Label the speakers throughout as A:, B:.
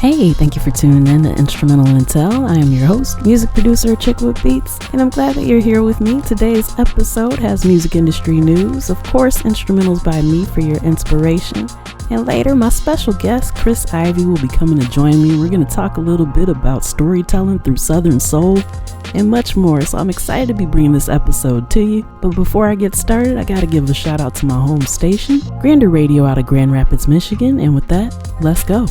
A: Hey, thank you for tuning in to Instrumental Intel. I am your host, music producer Chickwood Beats, and I'm glad that you're here with me. Today's episode has music industry news, of course, instrumentals by me for your inspiration, and later my special guest, Chris Ivy, will be coming to join me. We're going to talk a little bit about storytelling through Southern Soul and much more, so I'm excited to be bringing this episode to you. But before I get started, I gotta give a shout out to my home station, Grander Radio out of Grand Rapids, Michigan, and with that, let's go.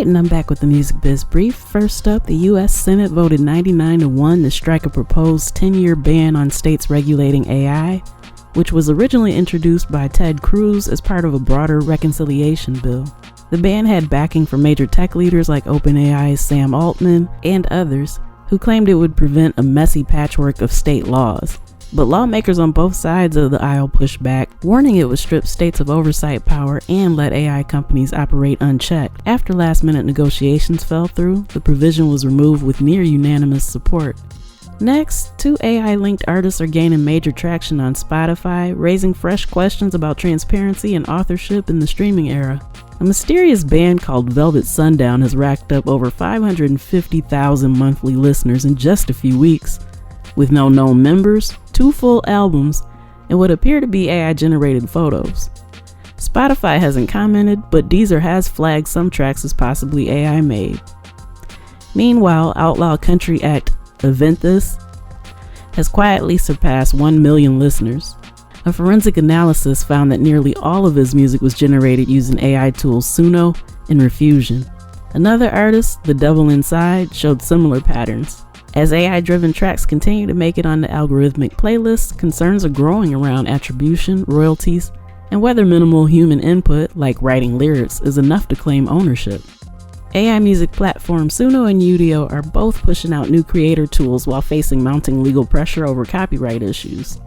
A: Alright, and I'm back with the Music Biz Brief. First up, the U.S. Senate voted 99-1 to strike a proposed 10-year ban on states regulating AI, which was originally introduced by Ted Cruz as part of a broader reconciliation bill. The ban had backing from major tech leaders like OpenAI's Sam Altman and others, who claimed it would prevent a messy patchwork of state laws. But lawmakers on both sides of the aisle pushed back, warning it would strip states of oversight power and let AI companies operate unchecked. After last-minute negotiations fell through, the provision was removed with near unanimous support. Next, two AI-linked artists are gaining major traction on Spotify, raising fresh questions about transparency and authorship in the streaming era. A mysterious band called Velvet Sundown has racked up over 550,000 monthly listeners in just a few weeks. With no known members, 2 full albums, and what appear to be AI-generated photos. Spotify hasn't commented, but Deezer has flagged some tracks as possibly AI-made. Meanwhile, outlaw country act Aventus has quietly surpassed 1 million listeners. A forensic analysis found that nearly all of his music was generated using AI tools Suno and Refusion. Another artist, The Devil Inside, showed similar patterns. As AI-driven tracks continue to make it on the algorithmic playlists, concerns are growing around attribution, royalties, and whether minimal human input, like writing lyrics, is enough to claim ownership. AI music platforms Suno and Udio are both pushing out new creator tools while facing mounting legal pressure over copyright issues.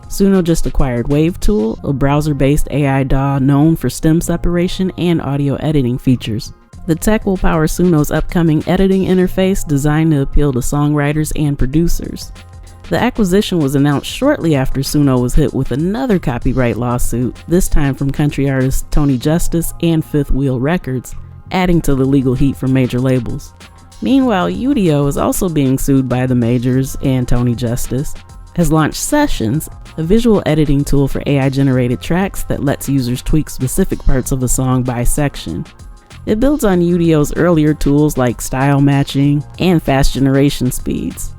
A: Suno just acquired WaveTool, a browser-based AI DAW known for stem separation and audio editing features. The tech will power Suno's upcoming editing interface designed to appeal to songwriters and producers. The acquisition was announced shortly after Suno was hit with another copyright lawsuit, this time from country artists Tony Justice and Fifth Wheel Records, adding to the legal heat from major labels. Meanwhile, Udio is also being sued by the majors and Tony Justice, has launched Sessions, a visual editing tool for AI-generated tracks that lets users tweak specific parts of a song by section. It builds on Udio's earlier tools like style matching and fast generation speeds.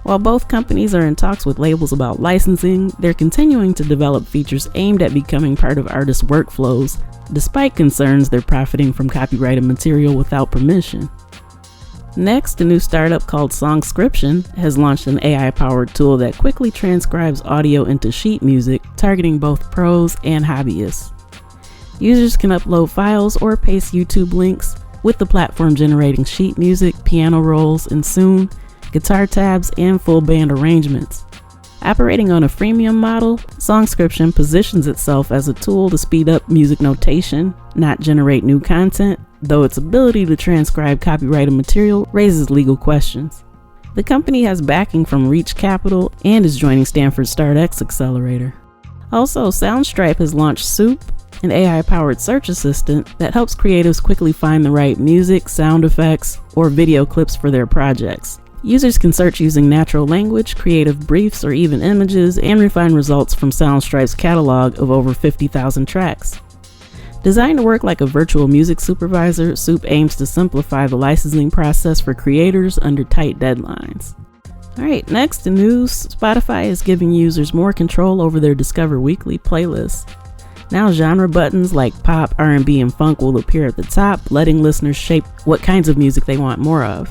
A: While both companies are in talks with labels about licensing, they're continuing to develop features aimed at becoming part of artists' workflows, despite concerns they're profiting from copyrighted material without permission. Next, a new startup called Songscription has launched an AI-powered tool that quickly transcribes audio into sheet music, targeting both pros and hobbyists. Users can upload files or paste YouTube links, with the platform generating sheet music, piano rolls, and soon, guitar tabs and full band arrangements. Operating on a freemium model, Songscription positions itself as a tool to speed up music notation, not generate new content, though its ability to transcribe copyrighted material raises legal questions. The company has backing from Reach Capital and is joining Stanford's StartX Accelerator. Also, Soundstripe has launched Soup, an AI-powered search assistant that helps creatives quickly find the right music, sound effects, or video clips for their projects. Users can search using natural language, creative briefs, or even images, and refine results from Soundstripe's catalog of over 50,000 tracks. Designed to work like a virtual music supervisor, Soup aims to simplify the licensing process for creators under tight deadlines. Alright, next in news, Spotify is giving users more control over their Discover Weekly playlists. Now genre buttons like pop, R&B, and funk will appear at the top, letting listeners shape what kinds of music they want more of.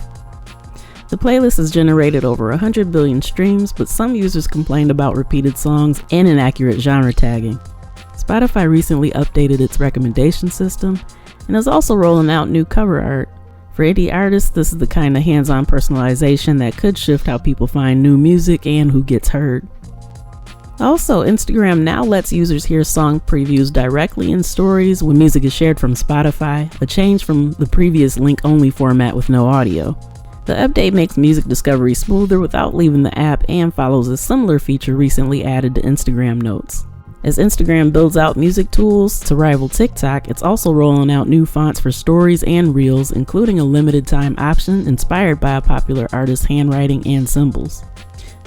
A: The playlist has generated over 100 billion streams, but some users complained about repeated songs and inaccurate genre tagging. Spotify recently updated its recommendation system and is also rolling out new cover art. For indie artists, this is the kind of hands-on personalization that could shift how people find new music and who gets heard. Also, Instagram now lets users hear song previews directly in stories when music is shared from Spotify, a change from the previous link-only format with no audio. The update makes music discovery smoother without leaving the app and follows a similar feature recently added to Instagram Notes. As Instagram builds out music tools to rival TikTok, it's also rolling out new fonts for stories and reels, including a limited time option inspired by a popular artist's handwriting and symbols.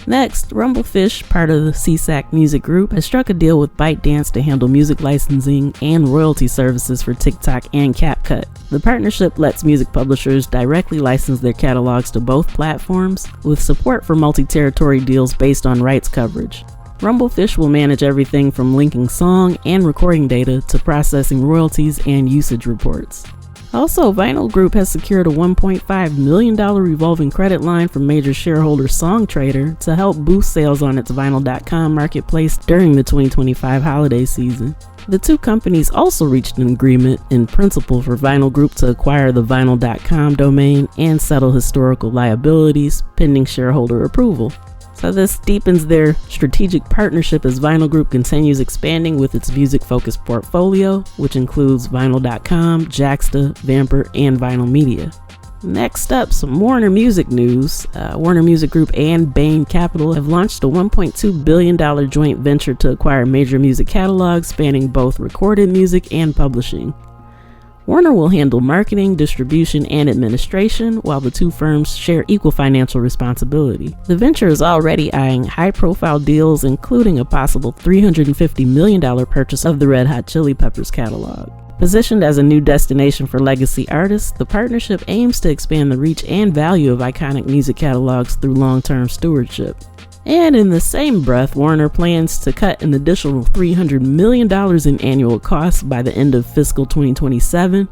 A: Next, Rumblefish, part of the CSAC Music Group, has struck a deal with ByteDance to handle music licensing and royalty services for TikTok and CapCut. The partnership lets music publishers directly license their catalogs to both platforms, with support for multi-territory deals based on rights coverage. Rumblefish will manage everything from linking song and recording data to processing royalties and usage reports. Also, Vinyl Group has secured a $1.5 million revolving credit line from major shareholder Songtradr to help boost sales on its Vinyl.com marketplace during the 2025 holiday season. The two companies also reached an agreement in principle for Vinyl Group to acquire the Vinyl.com domain and settle historical liabilities pending shareholder approval. So this deepens their strategic partnership as Vinyl Group continues expanding with its music-focused portfolio, which includes Vinyl.com, Jaxsta, Vamper, and Vinyl Media. Next up, some Warner Music news. Warner Music Group and Bain Capital have launched a $1.2 billion joint venture to acquire major music catalogs spanning both recorded music and publishing. Warner will handle marketing, distribution, and administration, while the two firms share equal financial responsibility. The venture is already eyeing high-profile deals, including a possible $350 million purchase of the Red Hot Chili Peppers catalog. Positioned as a new destination for legacy artists, the partnership aims to expand the reach and value of iconic music catalogs through long-term stewardship. And in the same breath, Warner plans to cut an additional $300 million in annual costs by the end of fiscal 2027,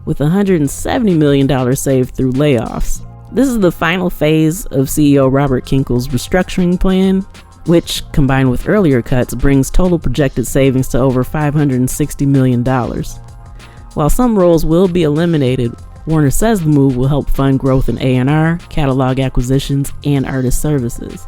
A: with $170 million saved through layoffs. This is the final phase of CEO Robert Kinkle's restructuring plan, which, combined with earlier cuts, brings total projected savings to over $560 million. While some roles will be eliminated, Warner says the move will help fund growth in A&R, catalog acquisitions, and artist services.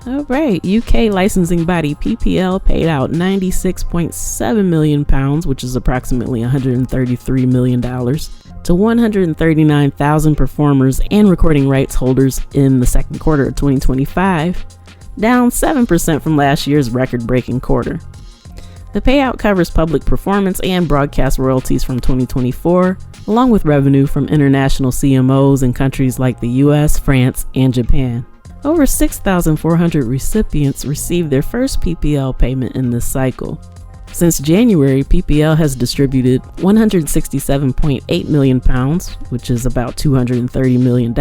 A: Alright, UK licensing body PPL paid out £96.7 million, which is approximately $133 million, to 139,000 performers and recording rights holders in the second quarter of 2025, down 7% from last year's record-breaking quarter. The payout covers public performance and broadcast royalties from 2024, along with revenue from international CMOs in countries like the US, France, and Japan. Over 6,400 recipients received their first PPL payment in this cycle. Since January, PPL has distributed £167.8 million, which is about $230 million,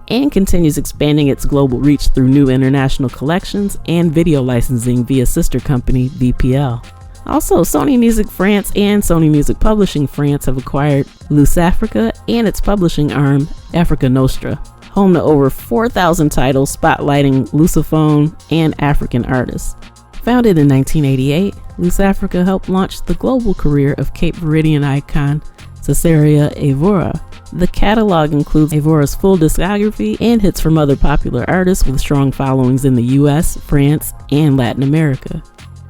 A: and continues expanding its global reach through new international collections and video licensing via sister company VPL. Also, Sony Music France and Sony Music Publishing France have acquired Lusafrica and its publishing arm, Africa Nostra, home to over 4,000 titles spotlighting Lusophone and African artists. Founded in 1988, Lusafrica helped launch the global career of Cape Verdean icon Cesarea Evora. The catalog includes Evora's full discography and hits from other popular artists with strong followings in the US, France, and Latin America.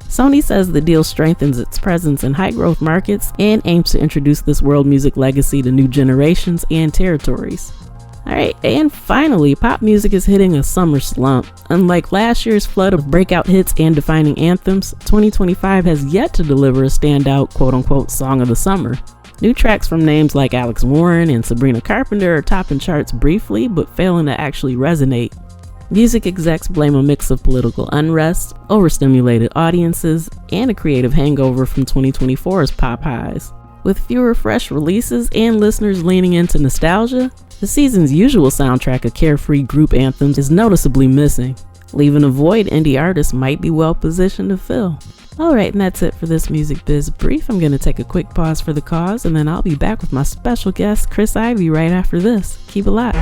A: Sony says the deal strengthens its presence in high-growth markets and aims to introduce this world music legacy to new generations and territories. Alright, and finally, pop music is hitting a summer slump. Unlike last year's flood of breakout hits and defining anthems, 2025 has yet to deliver a standout quote-unquote song of the summer. New tracks from names like Alex Warren and Sabrina Carpenter are topping charts briefly, but failing to actually resonate. Music execs blame a mix of political unrest, overstimulated audiences, and a creative hangover from 2024's pop highs. With fewer fresh releases and listeners leaning into nostalgia, the season's usual soundtrack of carefree group anthems is noticeably missing, leaving a void indie artists might be well positioned to fill. Alright, and that's it for this Music Biz Brief. I'm going to take a quick pause for the cause, and then I'll be back with my special guest, Chris Ivy, right after this. Keep it locked.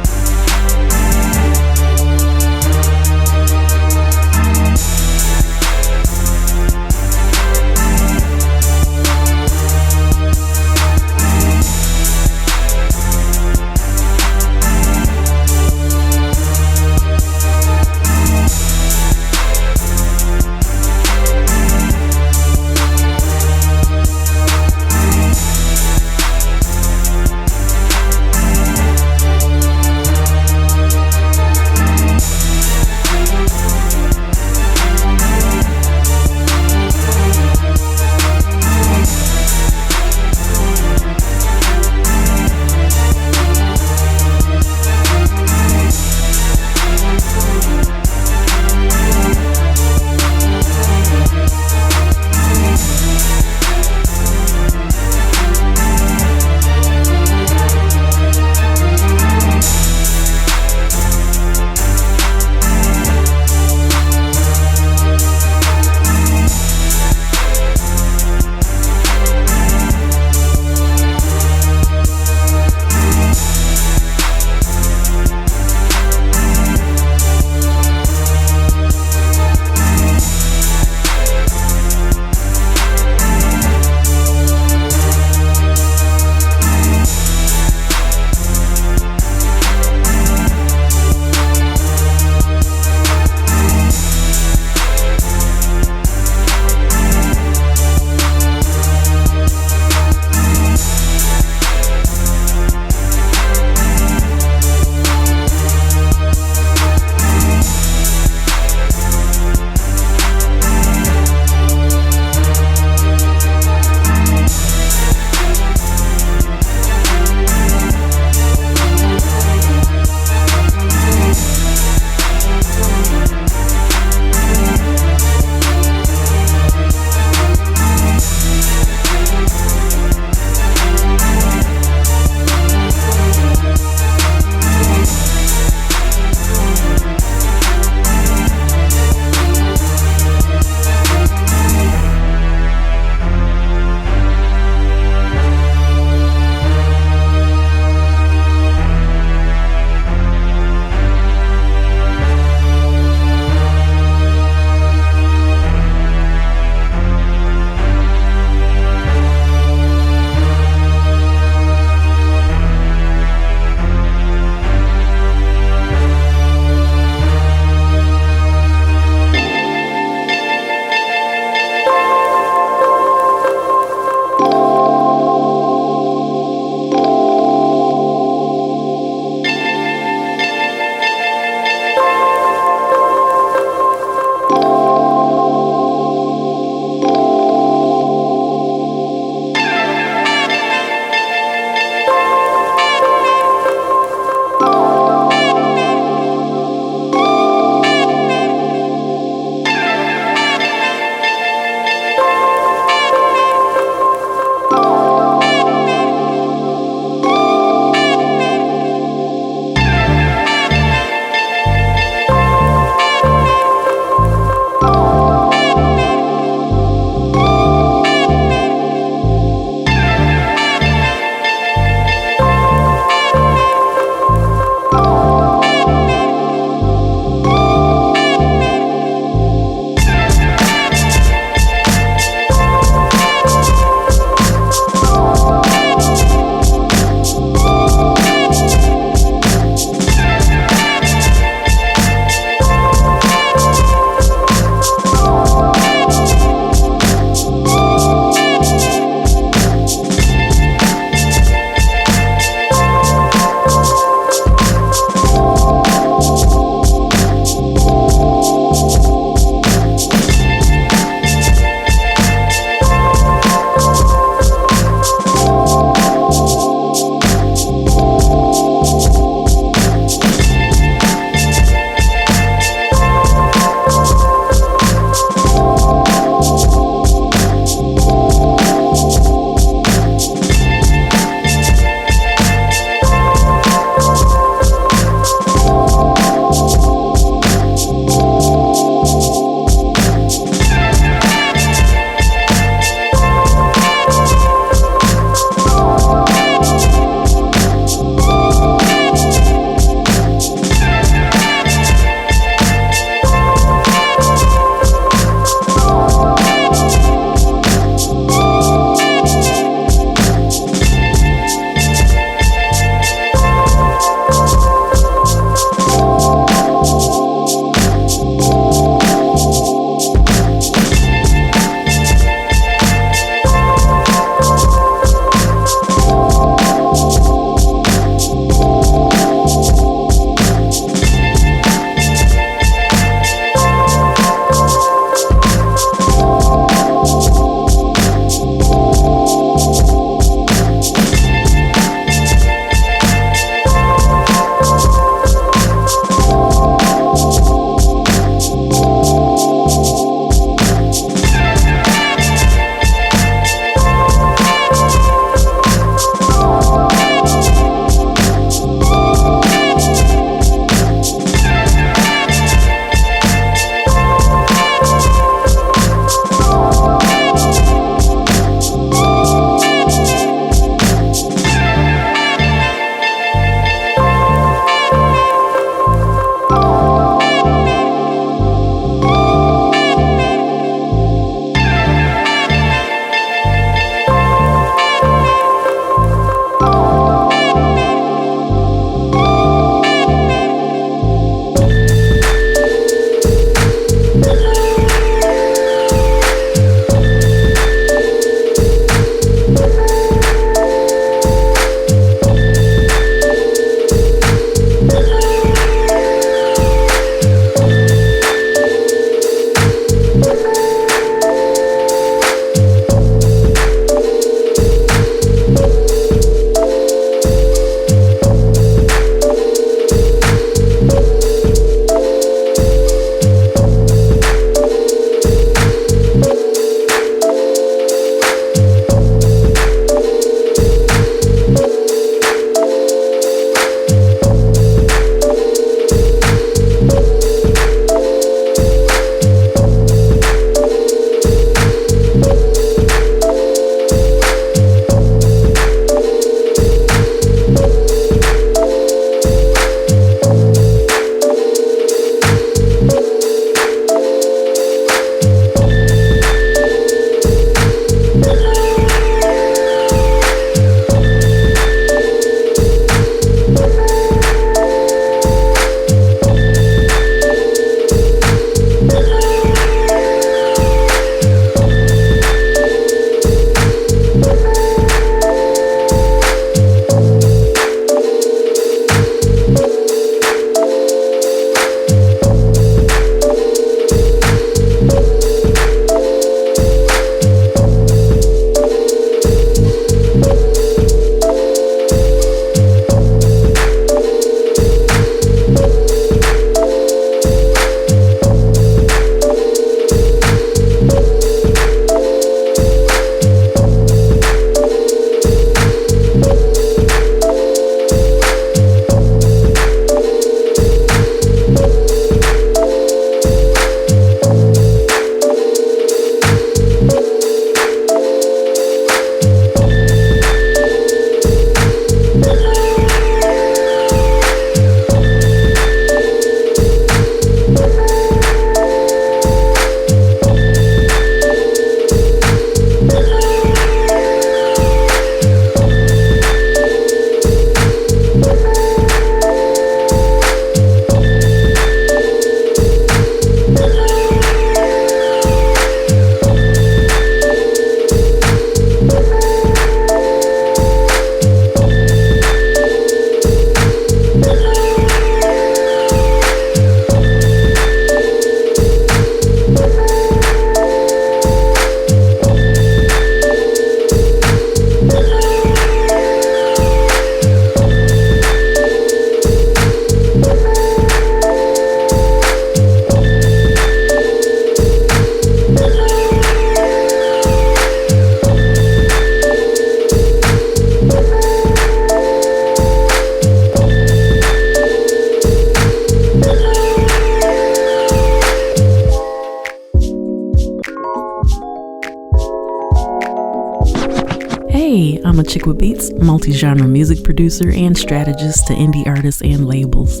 A: I'm a Chick with Beats, multi-genre music producer and strategist to indie artists and labels.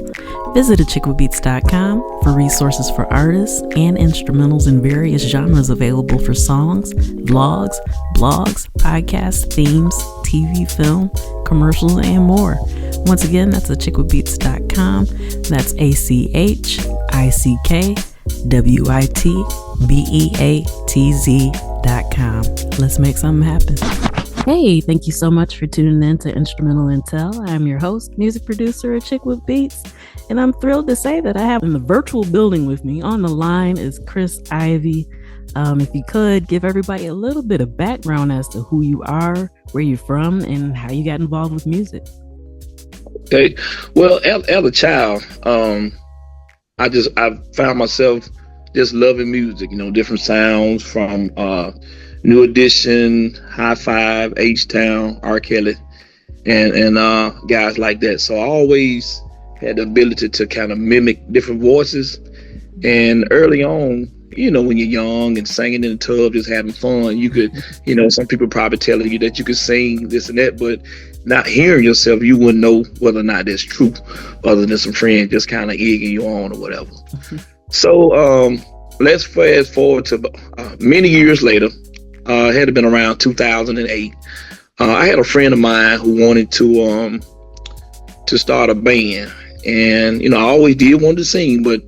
A: Visit achickwithbeats.com for resources for artists and instrumentals in various genres available for songs, vlogs, blogs, podcasts, themes, TV, film, commercials, and more. Once again, that's achickwithbeats.com. That's ACHICKWITBEATZ.com. Let's make something happen. Hey, thank you so much for tuning in to Instrumental Intel. I'm your host, music producer at Chick with Beats, and I'm thrilled to say that I have in the virtual building with me on the line is Chris Ivy. If you could give everybody a little bit of background as to who you are, where you're from, and how you got involved with music.
B: Okay, well, as a child, I found myself just loving music. Different sounds from New Edition, High Five, H-Town, R. Kelly, and guys like that. So I always had the ability to kind of mimic different voices. And early on, when you're young and singing in the tub, just having fun, you could, some people probably telling you that you could sing this and that, but not hearing yourself, you wouldn't know whether or not that's true, other than some friends just kind of egging you on or whatever. So let's fast forward to many years later. It had been around 2008. I had a friend of mine who wanted to start a band, and I always did want to sing, but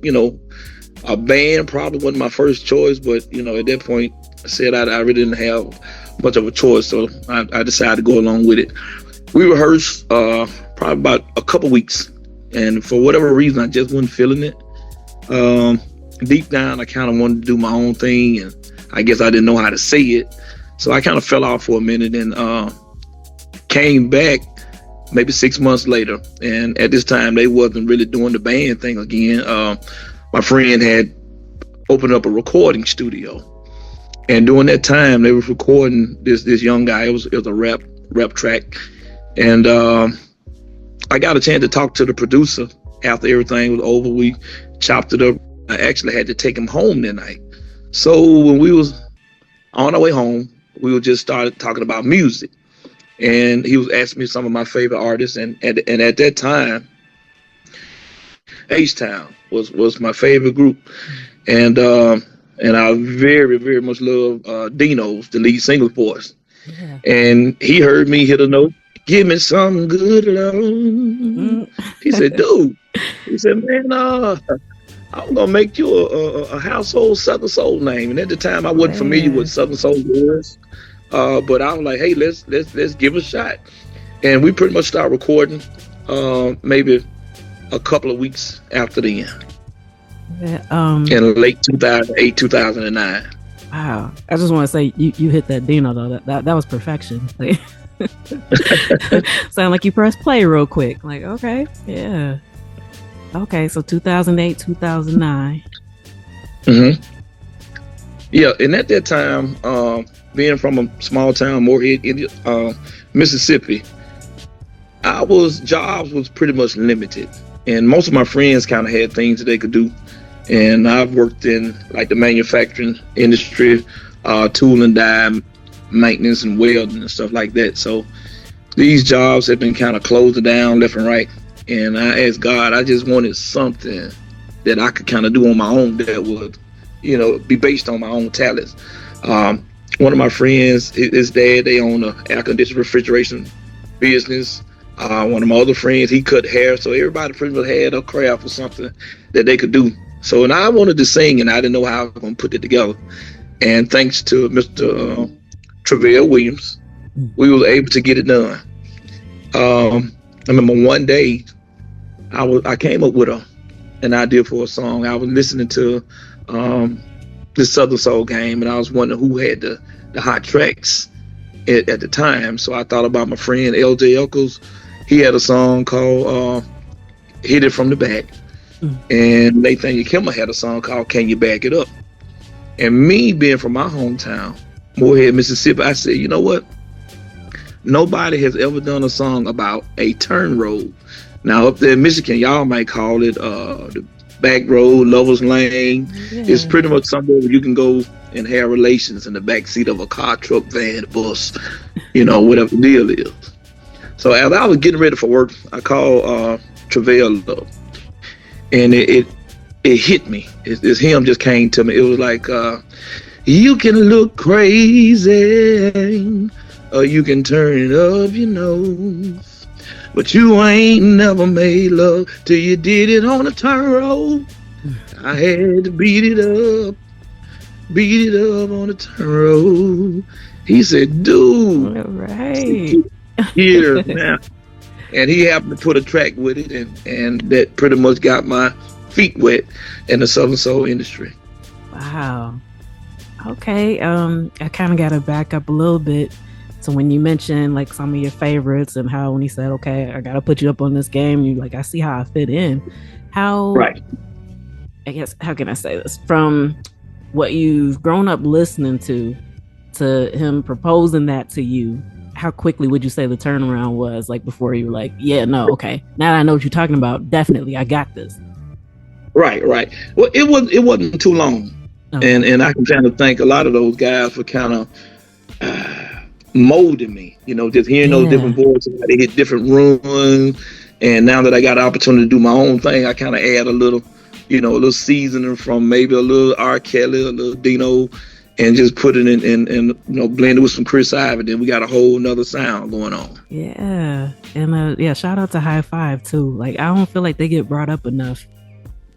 B: a band probably wasn't my first choice. But at that point, I said I really didn't have much of a choice, so I decided to go along with it. We rehearsed probably about a couple weeks, and for whatever reason, I just wasn't feeling it. Deep down, I kind of wanted to do my own thing, and I guess I didn't know how to say it. So I kind of fell off for a minute and came back maybe 6 months later. And at this time, they wasn't really doing the band thing again. My friend had opened up a recording studio. And during that time, they were recording this young guy. It was a rap track. And I got a chance to talk to the producer after everything was over. We chopped it up. I actually had to take him home that night. So when we was on our way home, we would just started talking about music, and he was asking me some of my favorite artists, and at that time, H-Town was my favorite group, and I very, very much love Dino's, the lead singer's voice. Yeah. And he heard me hit a note, "Give me some good love." He said, "Dude," he said, "Man, I'm gonna make you a household Southern Soul name." And at the time, I wasn't familiar with Southern Soul words, but I was like, "Hey, let's give it a shot." And we pretty much started recording maybe a couple of weeks after then. In late 2008, 2009.
A: Wow! I just want to say you hit that Dino though. That was perfection. Sound like you pressed play real quick. Like, okay, yeah. Okay, so 2008, 2009.
B: Mm-hmm. Yeah, and at that time, being from a small town, Morehead, Mississippi, jobs was pretty much limited, and most of my friends kind of had things that they could do. And I've worked in like the manufacturing industry, tool and die, maintenance and welding and stuff like that. So these jobs have been kind of closing down left and right. And I asked God, I just wanted something that I could kind of do on my own that would, be based on my own talents. One of my friends, his dad, they own an air conditioned refrigeration business. One of my other friends, he cut hair. So everybody pretty much had a craft or something that they could do. So, and I wanted to sing, and I didn't know how I was going to put it together. And thanks to Mr. Travell Williams, we were able to get it done. I remember one day, I came up with an idea for a song. I was listening to the Southern Soul game, and I was wondering who had the hot tracks at the time. So I thought about my friend LJ Eccles. He had a song called "Hit It From the Back," and Nathaniel Kimmel had a song called "Can You Back It Up?" And me being from my hometown, Morehead, Mississippi, I said, you know what? Nobody has ever done a song about a turn road. Now up there in Michigan, y'all might call it the back road, lover's lane. Yeah. It's pretty much somewhere where you can go and have relations in the back seat of a car, truck, van, bus. whatever the deal is. So as I was getting ready for work, I called Travell up, and it hit me. It's him just came to me. It was like, you can look crazy, or you can turn it up your nose, but you ain't never made love till you did it on a turn road. I had to beat it up on the turn road. He said, dude,
A: all right.
B: here now. And he happened to put a track with it, and that pretty much got my feet wet in the Southern Soul industry.
A: Wow. Okay. I kind of got to back up a little bit. So when you mentioned like some of your favorites and how when he said, okay, I got to put you up on this game, you like, I see how I fit in. How,
B: right.
A: I guess, how can I say this? From what you've grown up listening to him proposing that to you, how quickly would you say the turnaround was? Like before you were like, yeah, no, okay. Now I know what you're talking about. Definitely, I got this.
B: Right. Well, it wasn't too long. Okay. And I can kind of thank a lot of those guys for kind of molding me, just hearing those different voices, they hit different runs. And now that I got the opportunity to do my own thing, I kind of add a little, a little seasoning from maybe a little R. Kelly, a little Dino, and just put it in blend it with some Chris Ivory. Then we got a whole nother sound going on.
A: Yeah. And shout out to High Five too. Like, I don't feel like they get brought up enough.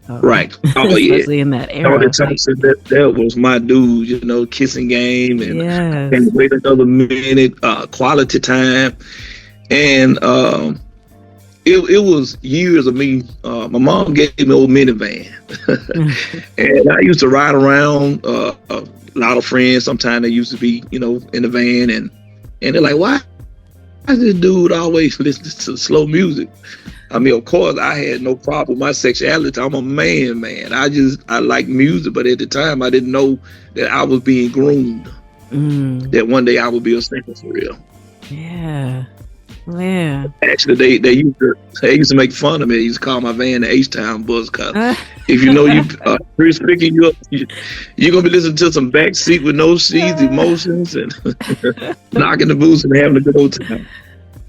B: Right. Oh,
A: especially in that era.
B: That was my dude, Kissing Game and Wait Another Minute, Quality Time. And it was years of me. My mom gave me an old minivan. And I used to ride around, a lot of friends. Sometimes they used to be, in the van, and they're like, why is this dude always listening to slow music? I mean, of course, I had no problem with my sexuality. I'm a man. I like music, but at the time, I didn't know that I was being groomed. That one day I would be a singer for real.
A: Yeah.
B: Actually, they used to make fun of me. They used to call my van the H-Town bus, cause if you Chris picking you up, you're gonna be listening to some backseat with no seats, emotions, and knocking the boots and having a good old time.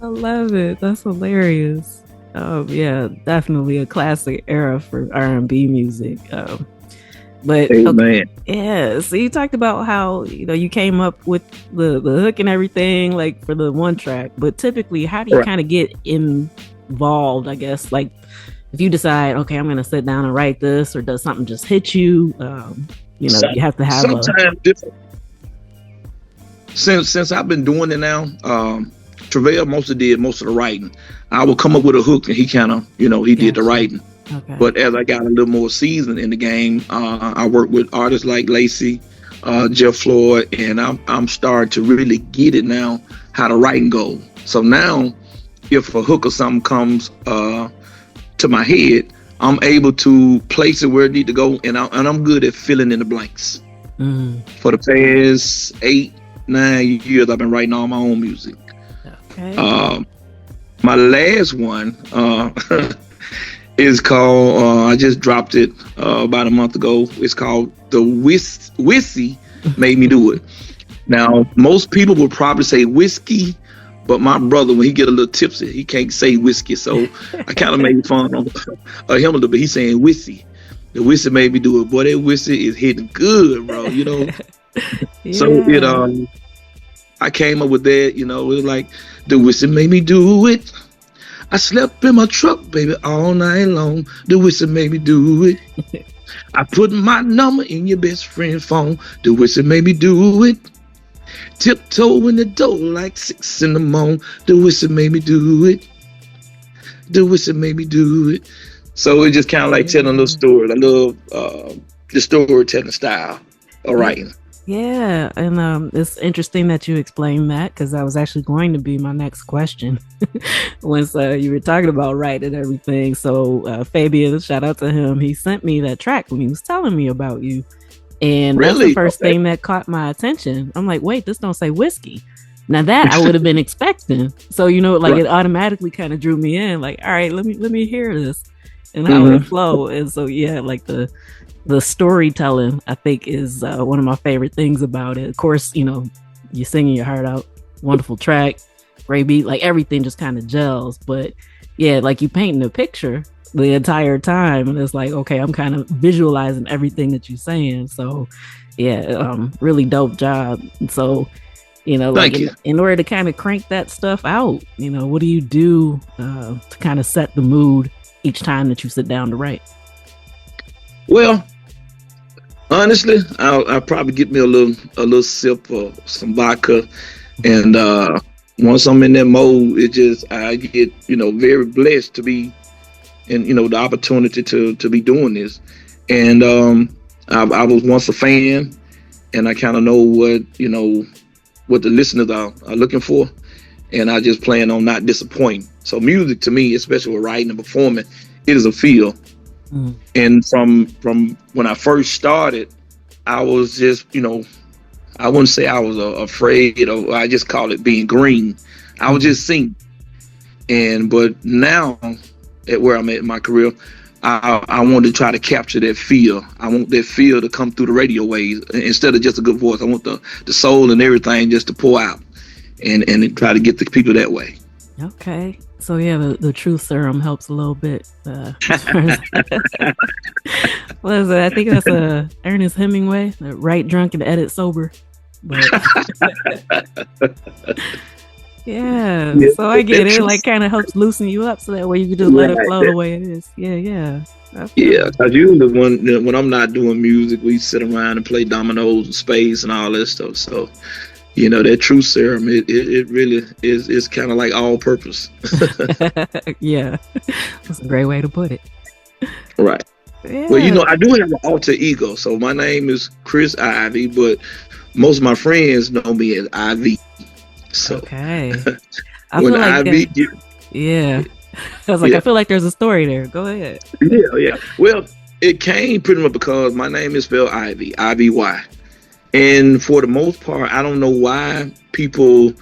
A: I love it. That's hilarious. Yeah, definitely a classic era for R&B music. But
B: okay,
A: yeah, so you talked about how you came up with the hook and everything, like for the one track. But typically, how do you kind of get involved? I guess like if you decide, okay, I'm going to sit down and write this, or does something just hit you? You have to have
B: different. Since I've been doing it now, Travell mostly did most of the writing. I would come up with a hook, and he kind of, he did the writing.
A: Okay.
B: But as I got a little more seasoned in the game, I worked with artists like Lacey, Jeff Floyd, and I'm starting to really get it now, how the writing goes. So now, if a hook or something comes to my head, I'm able to place it where it need to go, and I'm good at filling in the blanks. For the past 8-9 years, I've been writing all my own music.
A: Okay.
B: My last one is called, I just dropped it about a month ago. It's called The Whiskey Made Me Do It. Now, most people would probably say whiskey, but my brother, when he get a little tipsy, he can't say whiskey. So I kind of made fun of him a little bit. He's saying whiskey. The whiskey made me do it. Boy, that whiskey is hitting good, bro, Yeah. So I came up with that, it was like, the whiskey made me do it. I slept in my truck, baby, all night long. The whistle made me do it. I put my number in your best friend's phone. The whistle made me do it. Tiptoe in the door like 6 in the morning. The whistle made me do it. The whistle made me do it. So it's just kind of like telling a little story. I love the storytelling style of writing.
A: Yeah, and it's interesting that you explained that, because that was actually going to be my next question once you were talking about writing and everything. So Fabian, shout out to him. He sent me that track when he was telling me about you. And really? That's the first thing that caught my attention. I'm like, wait, this don't say whiskey. Now that I would have been expecting. So, it automatically kind of drew me in. Like, all right, let me hear this and how it flow. And so, yeah, like the storytelling, I think, is one of my favorite things about it. Of course, you're singing your heart out. wonderful track, great beat, like everything just kind of gels. But yeah, like you painting a picture the entire time, and it's like, okay, I'm kind of visualizing everything that you're saying. So yeah, really dope job. And so, like in order to kind of crank that stuff out, what do you do to kind of set the mood each time that you sit down to write?
B: Well, honestly, I'll probably get me a little sip of some vodka, and once I'm in that mode, I get very blessed to be in the opportunity to be doing this, and I was once a fan, and I kind of know what the listeners are looking for, and I just plan on not disappointing. So music to me, especially with writing and performing, it is a feel. Mm. And from when I first started, I was just, I wouldn't say I was afraid of, I just call it being green. I was just singing. But now, at where I'm at in my career, I want to try to capture that feel. I want that feel to come through the radio waves instead of just a good voice. I want the soul and everything just to pour out and try to get the people that way.
A: Okay. So yeah, the truth serum helps a little bit. What is it? I think that's Ernest Hemingway, write drunk and edit sober. But yeah, so I get it. Like kind of helps loosen you up so that way you can just let it flow the way it is. Yeah.
B: Yeah, because usually when I'm not doing music, we sit around and play dominoes and spades and all that stuff. So that true serum, it really is kind of like all purpose.
A: Yeah, that's a great way to put it.
B: Right. Yeah. Well, I do have an alter ego. So my name is Chris Ivy, but most of my friends know me as Ivy. So
A: okay.
B: When Ivy,
A: yeah. I was like, I feel like there's a story there. Go ahead.
B: Yeah. Well, it came pretty much because my name is spelled Ivy, I-V-Y. And for the most part, I don't know why people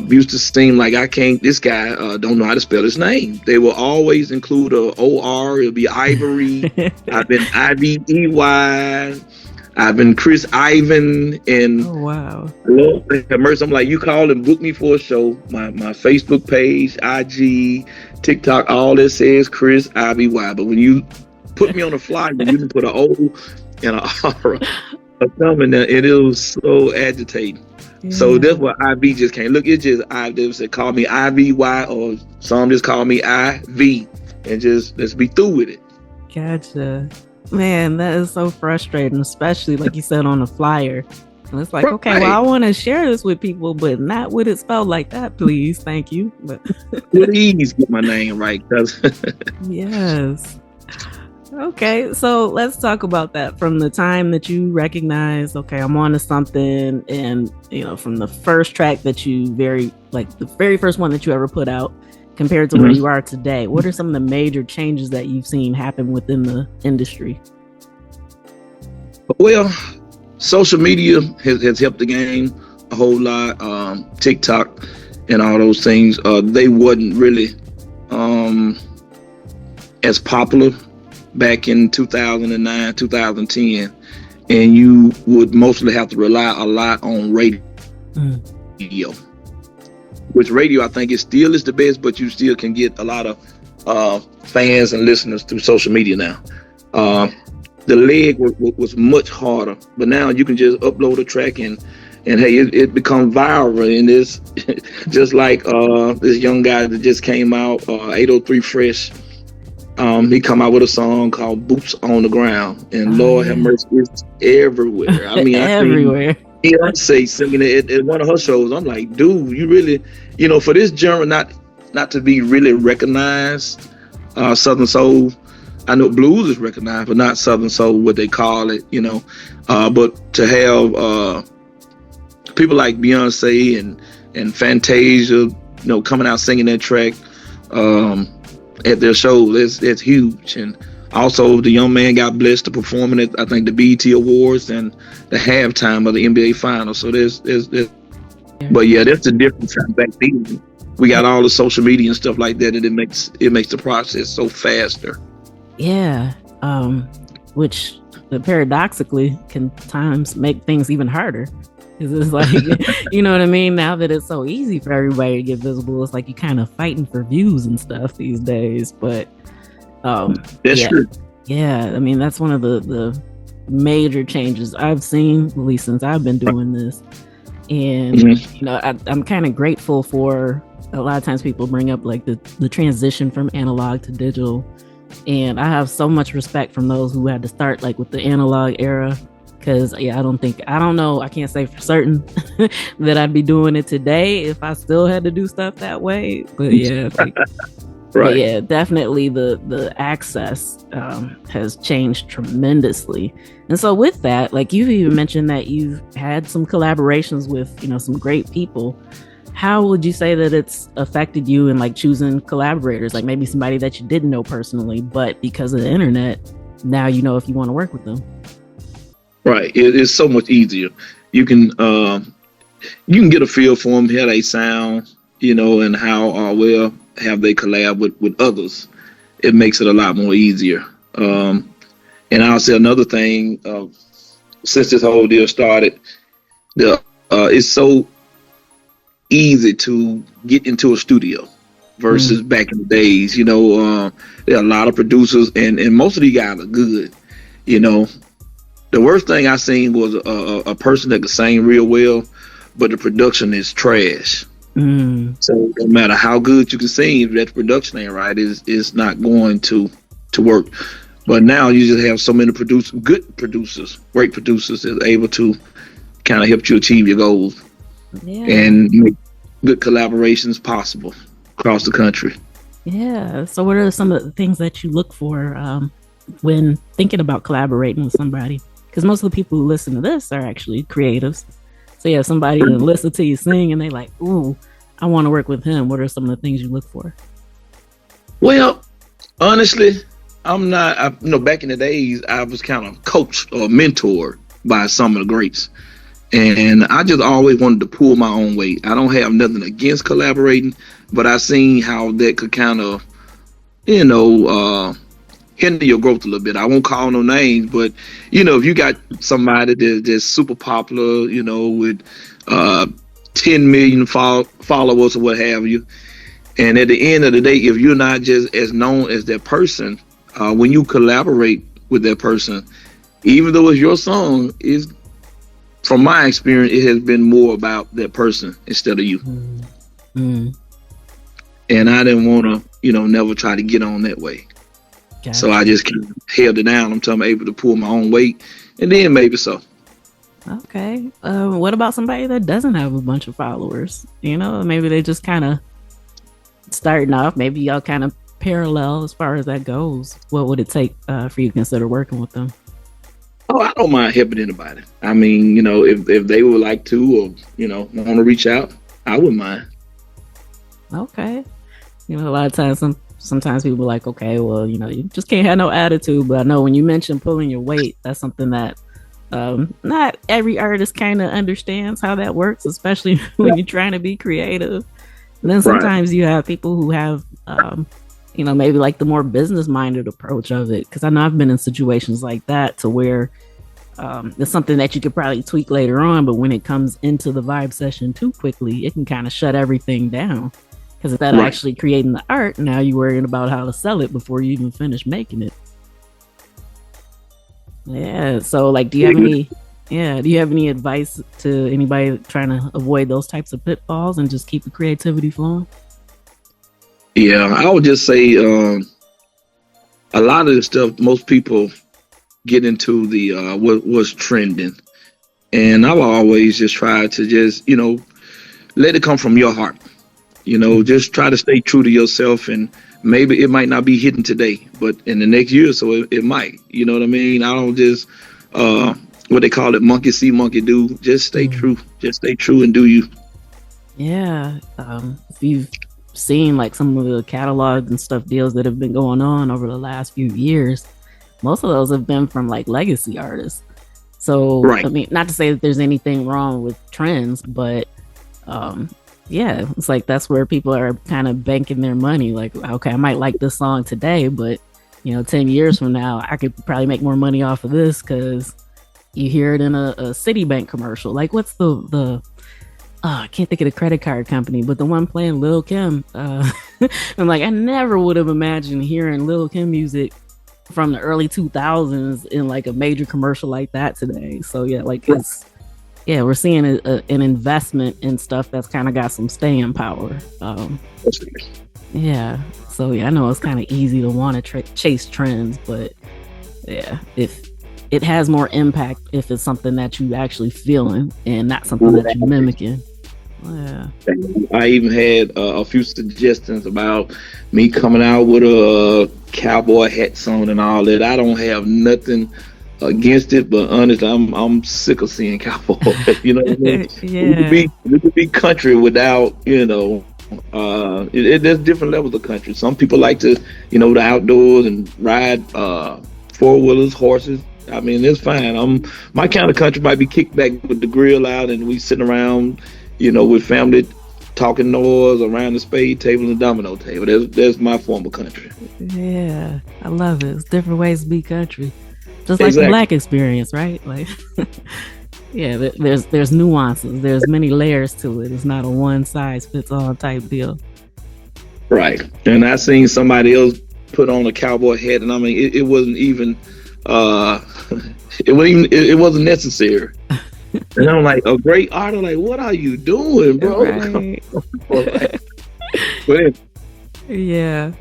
B: used to seem like this guy don't know how to spell his name. They will always include a O-R. It'll be Ivory. I've been I-V-E-Y. I've been Chris Ivan. And
A: oh, wow.
B: Lord have mercy. I'm like, you call and book me for a show. My Facebook page, IG, TikTok, all that says Chris I-V-Y. But when you put me on the flyer, you can put an O and an R. Coming, it was so agitating. Yeah. So that's why IV just came. Look, it's just they said call me IVY, or some just call me IV, and just let's be through with it.
A: Gotcha, man. That is so frustrating, especially like you said on the flyer. And it's like, right. Okay, well, I want to share this with people, but not with it spelled like that, please. Thank you. But
B: please get my name right, cause
A: yes. Okay, so let's talk about that from the time that you recognize, okay, I'm on to something, and from the first track that the very first one that you ever put out compared to where you are today. What are some of the major changes that you've seen happen within the industry?
B: Well, social media has helped the game a whole lot. TikTok and all those things, they wasn't really as popular back in 2009, 2010, and you would mostly have to rely a lot on radio. Which radio I think is the best, but you still can get a lot of fans and listeners through social media now. The leg was much harder, but now you can just upload a track and hey, it becomes viral, and it's just like this young guy that just came out, 803 Fresh. He come out with a song called Boots on the Ground, and Lord have mercy, it's everywhere. I mean,
A: everywhere.
B: Beyonce singing it at one of her shows. I'm like, dude, you really, for this genre not to be really recognized, Southern Soul, I know blues is recognized, but not Southern Soul, what they call it, but to have people like Beyonce and Fantasia, coming out singing that track, at their show, it's huge. And also the young man got blessed to perform at, I think, the BET Awards and the halftime of the NBA Finals. So but yeah, that's the difference. Back then, we got all the social media and stuff like that, and it makes the process so faster.
A: Yeah, which paradoxically can times make things even harder. Because it's like, you know what I mean? Now that it's so easy for everybody to get visible, it's like you kind of fighting for views and stuff these days. But
B: that's true.
A: Yeah, I mean, that's one of the major changes I've seen, at least since I've been doing this. And, you know, I'm kind of grateful for a lot of times people bring up like the transition from analog to digital. And I have so much respect from those who had to start like with the analog era. Because, yeah, I don't know, I can't say for certain that I'd be doing it today if I still had to do stuff that way. But yeah, like,
B: Right.
A: but yeah, definitely the access has changed tremendously. And so with that, like you've even mentioned that you've had some collaborations with, you know, some great people. How would you say that it's affected you in like choosing collaborators? Like maybe somebody that you didn't know personally, but because of the internet, now you know if you want to work with them.
B: Right. It's so much easier. You can get a feel for them, how they sound, you know, and how well have they collab with others. It makes it a lot more easier. And I'll say another thing, since this whole deal started, it's so easy to get into a studio versus back in the days. You know, there are a lot of producers, and most of these guys are good, you know. The worst thing I seen was a person that could sing real well, but the production is trash. So no matter how good you can sing, if that production ain't right, it's not going to work. But now you just have so many great producers that are able to kind of help you achieve your goals and make good collaborations possible across the country.
A: Yeah. So what are some of the things that you look for when thinking about collaborating with somebody? Because most of the people who listen to this are actually creatives. So you have somebody to listen to you sing and they like, ooh, I want to work with him. What are some of the things you look for?
B: Well, honestly, I'm not, back in the days, I was kind of coached or mentored by some of the greats. And I just always wanted to pull my own weight. I don't have nothing against collaborating, but I seen how that could kind of, hinder your growth a little bit. I won't call no names, but if you got somebody that's super popular, with 10 million followers or what have you, and at the end of the day, if you're not just as known as that person, when you collaborate with that person, even though it's your song, is from my experience, it has been more about that person instead of you. And I didn't want to, never try to get on that way. Gotcha. So I just kind of held it down until I'm able to pull my own weight, and then maybe so.
A: Okay. What about somebody that doesn't have a bunch of followers? Maybe they just kind of starting off. Maybe y'all kind of parallel as far as that goes. What would it take for you to consider working with them?
B: Oh, I don't mind helping anybody. I mean, if they would like to, or want to reach out, I wouldn't mind.
A: Okay. A lot of times, sometimes people are like, okay, well, you just can't have no attitude. But I know when you mention pulling your weight, that's something that not every artist kind of understands how that works, especially when you're trying to be creative. And then sometimes you have people who have, maybe like the more business-minded approach of it. Because I know I've been in situations like that to where it's something that you could probably tweak later on, but when it comes into the vibe session too quickly, it can kind of shut everything down. Because instead of actually creating the art, now you're worrying about how to sell it before you even finish making it. Yeah. So, like, do you have any advice to anybody trying to avoid those types of pitfalls and just keep the creativity flowing?
B: Yeah, I would just say a lot of the stuff most people get into the what's trending, and I've always just tried to just let it come from your heart. Just try to stay true to yourself, and maybe it might not be hitting today, but in the next year or so it might. You know what I mean? I don't just what they call it, monkey see, monkey do. Just stay true. Just stay true and do you.
A: Yeah. If you've seen like some of the catalogs and stuff deals that have been going on over the last few years, most of those have been from like legacy artists. So I mean, not to say that there's anything wrong with trends, but yeah, it's like that's where people are kind of banking their money. Like, okay, I might like this song today, but 10 years from now, I could probably make more money off of this because You hear it in a Citibank commercial. Like, what's the I can't think of the credit card company, but the one playing Lil Kim. I'm like, I never would have imagined hearing Lil Kim music from the early 2000s in like a major commercial like that today. So yeah, like we're seeing an investment in stuff that's kind of got some staying power. Yeah. So yeah, I know it's kind of easy to want to chase trends, but yeah, if it has more impact if it's something that you actually feeling and not something that you mimicking. Yeah.
B: I even had a few suggestions about me coming out with a cowboy hats on and all that. I don't have nothing against it, but honestly, I'm sick of seeing cowboy. You know what I mean?
A: Yeah.
B: We could be country without, there's different levels of country. Some people like to, the outdoors and ride four-wheelers, horses. I mean, it's fine. My kind of country might be kicked back with the grill out and we sitting around, with family talking noise around the spade table and domino table. That's my form of country.
A: Yeah, I love it. It's different ways to be country. Just like the Black experience, right? Like, yeah, there's nuances. There's many layers to it. It's not a one size fits all type deal.
B: Right. And I seen somebody else put on a cowboy hat, and I mean, it wasn't even, it wasn't necessary. And I'm like, a great artist, like, what are you doing, bro?
A: Right. Yeah.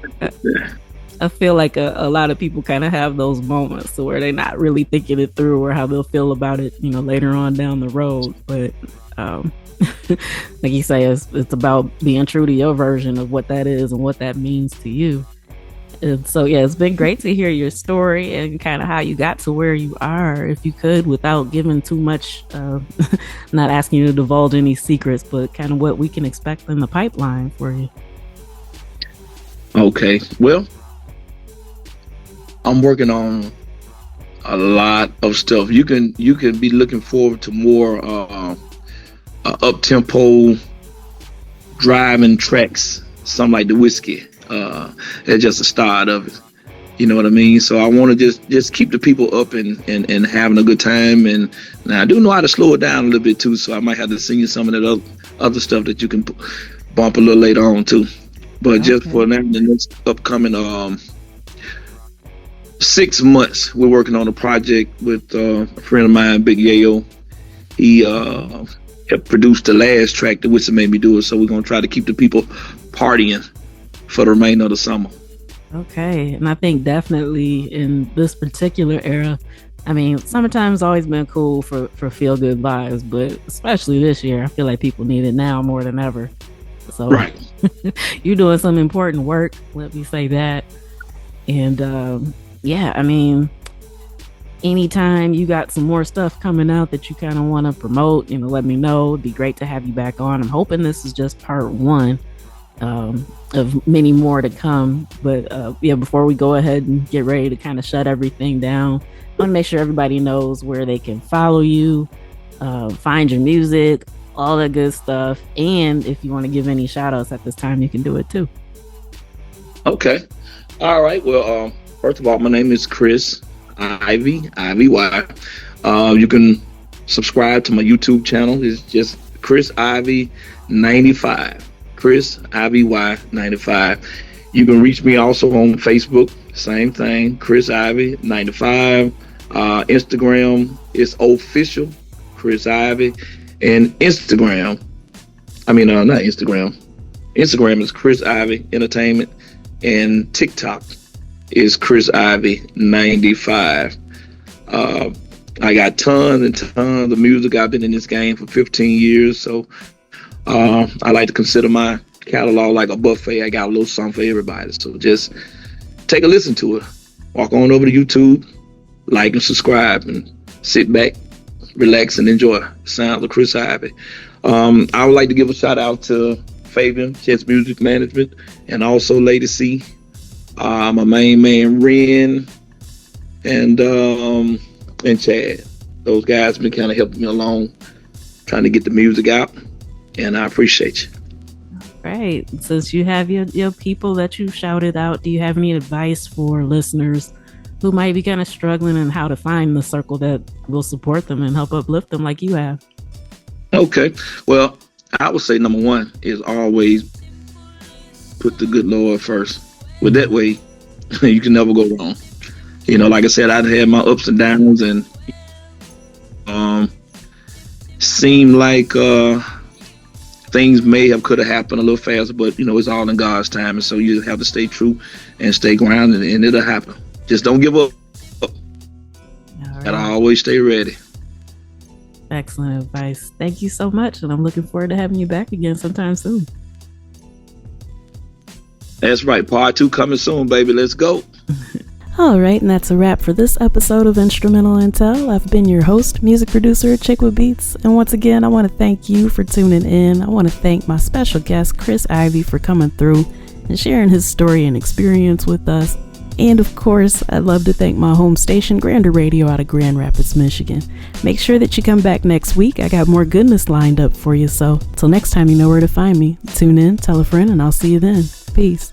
A: I feel like a lot of people kind of have those moments where they're not really thinking it through or how they'll feel about it, later on down the road. But like you say, it's about being true to your version of what that is and what that means to you. And so, yeah, it's been great to hear your story and kind of how you got to where you are, if you could, without giving too much, not asking you to divulge any secrets, but kind of what we can expect in the pipeline for you.
B: Okay. Well, I'm working on a lot of stuff. You can be looking forward to more up-tempo driving tracks, something like the Whiskey. It's just a start of it. You know what I mean? So I want to just keep the people up and having a good time. And now I do know how to slow it down a little bit too, so I might have to sing you some of that other stuff that you can bump a little later on too. But just for now, the next upcoming 6 months, we're working on a project with a friend of mine, Big Yayo. He helped produce the last track that Whistler made me do it. So we're gonna try to keep the people partying for the remainder of the summer.
A: Okay, and I think definitely in this particular era, I mean, summertime's always been cool for feel good vibes, but especially this year, I feel like people need it now more than ever. So
B: right.
A: You're doing some important work, let me say that. And yeah, I mean, anytime you got some more stuff coming out that you kind of want to promote, let me know. It'd be great to have you back on. I'm hoping this is just part one of many more to come. But yeah, before we go ahead and get ready to kind of shut everything down, I want to make sure everybody knows where they can follow you, find your music, all that good stuff. And if you want to give any shout outs at this time, you can do it too.
B: Okay. All right. Well, first of all, my name is Chris Ivy, Ivy. You can subscribe to my YouTube channel. It's just Chris Ivy 95. Chris Ivy 95. You can reach me also on Facebook. Same thing, Chris Ivy 95. Instagram is official Chris Ivy, and Instagram. Not Instagram. Instagram is Chris Ivy Entertainment, and TikTok is Chris Ivy 95. I got tons and tons of music. I've been in this game for 15 years, so I like to consider my catalog like a buffet. I got a little something for everybody. So just take a listen to it. Walk on over to YouTube, like and subscribe, and sit back, relax, and enjoy the sound of Chris Ivy. I would like to give a shout out to Fabian, Chess Music Management, and also Lady C, my main man Ren, and Chad. Those guys have been kind of helping me along, trying to get the music out, and I appreciate you.
A: Right. Since you have your people that you shouted out, do you have any advice for listeners who might be kind of struggling and how to find the circle that will support them and help uplift them like you have.
B: Okay. Well, I would say number one is always put the good Lord first. With that way, you can never go wrong. You know, like I said, I'd had my ups and downs, and seemed like things could have happened a little faster, but you know, it's all in God's time, and so you just have to stay true and stay grounded, and it'll happen. Just don't give up. Right. And I always stay ready.
A: Excellent advice. Thank you so much, and I'm looking forward to having you back again sometime soon.
B: That's right. Part 2 coming soon, baby. Let's go.
A: All right, and that's a wrap for this episode of Instrumental Intel. I've been your host, music producer, Chick with Beats. And once again, I want to thank you for tuning in. I want to thank my special guest, Chris Ivy, for coming through and sharing his story and experience with us. And of course, I'd love to thank my home station, Grander Radio, out of Grand Rapids, Michigan. Make sure that you come back next week. I got more goodness lined up for you. So till next time, you know where to find me. Tune in, tell a friend, and I'll see you then. Peace.